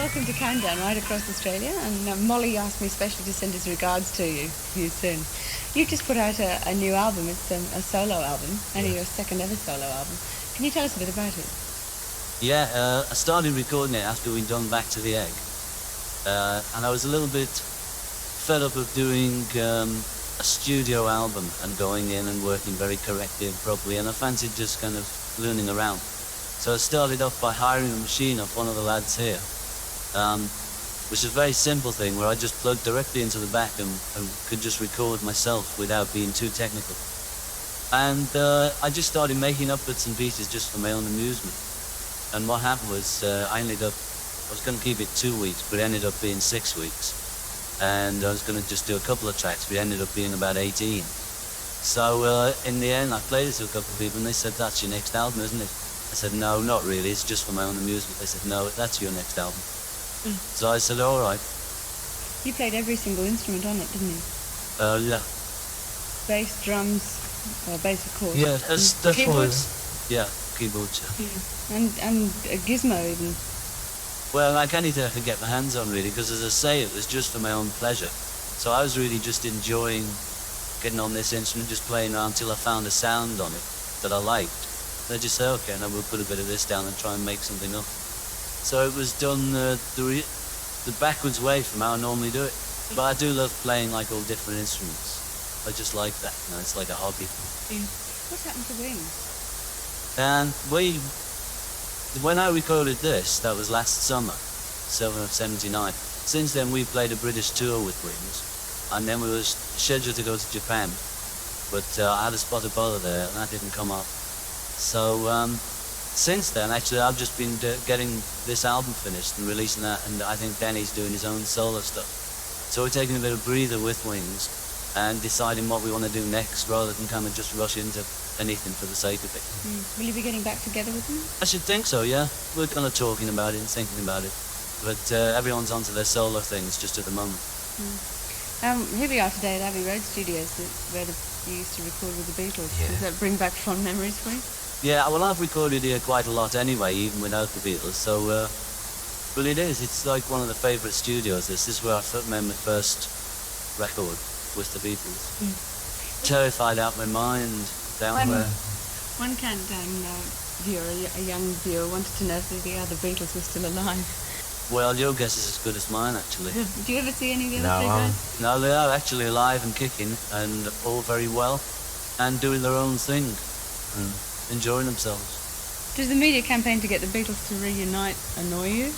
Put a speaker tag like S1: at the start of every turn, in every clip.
S1: welcome to Countdown right across Australia, and Molly asked me especially to send his regards to you soon. You've just put out a new album. It's a solo album, only your second ever solo album. Can you tell us a bit about it?
S2: Yeah, I started recording it after we'd done Back to the Egg, and I was a little bit fed up of doing a studio album and going in and working very correctly and properly, and I fancied just kind of learning around. So I started off by hiring a machine off one of the lads here, which is a very simple thing where I just plugged directly into the back and could just record myself without being too technical. And I just started making up bits and pieces just for my own amusement. And what happened was I was going to keep it 2 weeks, but it ended up being 6 weeks. And I was going to just do a couple of tracks, but it ended up being about 18. So in the end, I played it to a couple of people, and they said, "That's your next album, isn't it?" I said, "No, not really, it's just for my own amusement." They said, "No, that's your next album." So I said, "All right."
S1: You played every single instrument on it, didn't you?
S2: Yeah.
S1: Bass, drums, bass of course.
S2: Yeah, that's
S1: keyboards?
S2: Yeah, keyboards, yeah.
S1: And a gizmo even.
S2: Well, like anything I could get my hands on, really, because as I say, it was just for my own pleasure. So I was really just enjoying getting on this instrument, just playing around until I found a sound on it that I liked. And I just say, okay, now we'll put a bit of this down and try and make something up. So it was done the backwards way from how I normally do it. But I do love playing like all different instruments. I just like that, you know, it's like a hobby.
S1: What's happened to Wings?
S2: And when I recorded this, that was last summer, 79. Since then we played a British tour with Wings, and then we were scheduled to go to Japan, but I had a spot of bother there and that didn't come up. So since then, actually, I've just been getting this album finished and releasing that, and I think Danny's doing his own solo stuff. So we're taking a bit of breather with Wings and deciding what we want to do next, rather than kind of just rush into anything for the sake of it.
S1: Will you be getting back together with them?
S2: I should think so, yeah. We're kind of talking about it and thinking about it. But everyone's onto their solo things just at the moment.
S1: Here we are today at Abbey Road Studios, where you used to record with the Beatles.
S3: Yeah.
S1: Does that bring back fond memories for you?
S2: Yeah, well, I've recorded here quite a lot anyway, even without the Beatles. So, well, it is. It's like one of the favourite studios. This is where I made my first record with the Beatles. Terrified out my mind.
S1: One Countdown viewer, a young viewer, wanted to know if the other Beatles were still alive.
S2: Well, your guess is as good as mine, actually.
S1: Do you ever see any of the other three guys?
S2: No, they are actually alive and kicking, and all very well, and doing their own thing, and enjoying themselves.
S1: Does the media campaign to get the Beatles to reunite annoy you?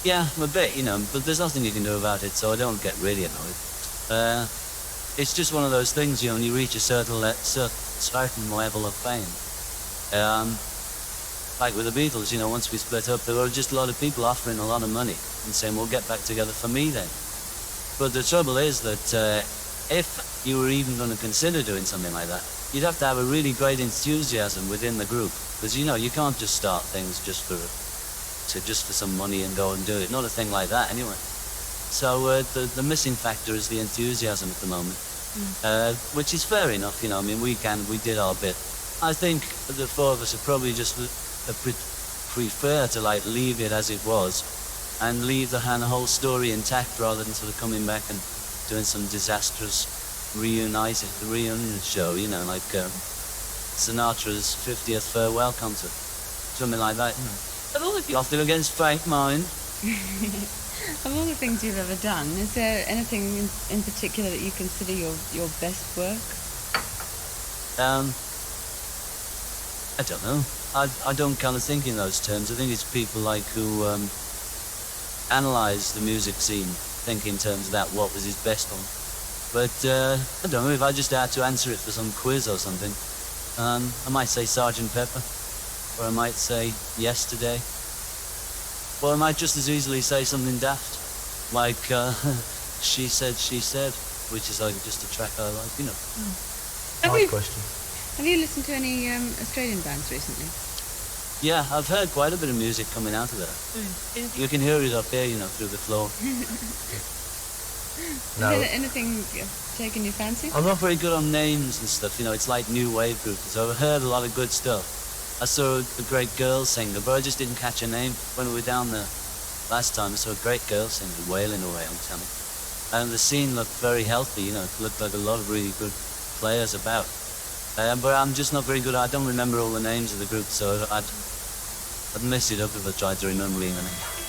S2: Yeah, a bit, you know, but there's nothing you can do about it, so I don't get really annoyed. It's just one of those things, you know, when you reach a certain level of fame. Like with the Beatles, you know, once we split up, there were just a lot of people offering a lot of money and saying, "We'll get back together for me then." But the trouble is that if you were even going to consider doing something like that, you'd have to have a really great enthusiasm within the group, because, you know, you can't just start things just for some money and go and do it. Not a thing like that, anyway. So the missing factor is the enthusiasm at the moment, which is fair enough, you know. I mean, we did our bit. I think the four of us would probably just prefer to like leave it as it was, and leave the whole story intact, rather than sort of coming back and doing some disastrous reunion show, you know, like Sinatra's 50th farewell concert, something like that. You know. But all of you off against Frank Mind.
S1: Of all the things you've ever done, is there anything in particular that you consider your best work?
S2: I don't know. I don't kind of think in those terms. I think it's people like who analyse the music scene, think in terms of that, what was his best one. But I don't know, if I just had to answer it for some quiz or something, I might say Sgt. Pepper, or I might say Yesterday. Or I might just as easily say something daft, like She Said, which is like just a track I like, you know.
S3: Hard question.
S1: Have you listened to any Australian bands recently?
S2: Yeah, I've heard quite a bit of music coming out of there. You can hear it up here, you know, through the floor.
S3: No.
S1: Is there anything taken your fancy?
S2: I'm not very good on names and stuff, you know, it's like new wave groups, so I've heard a lot of good stuff. I saw a great girl singer, but I just didn't catch her name when we were down there. last time I saw a great girl singer wailing away on telly. And the scene looked very healthy, you know, it looked like a lot of really good players about. But I'm just not very good. I don't remember all the names of the group, so I'd mess it up if I tried to remember even.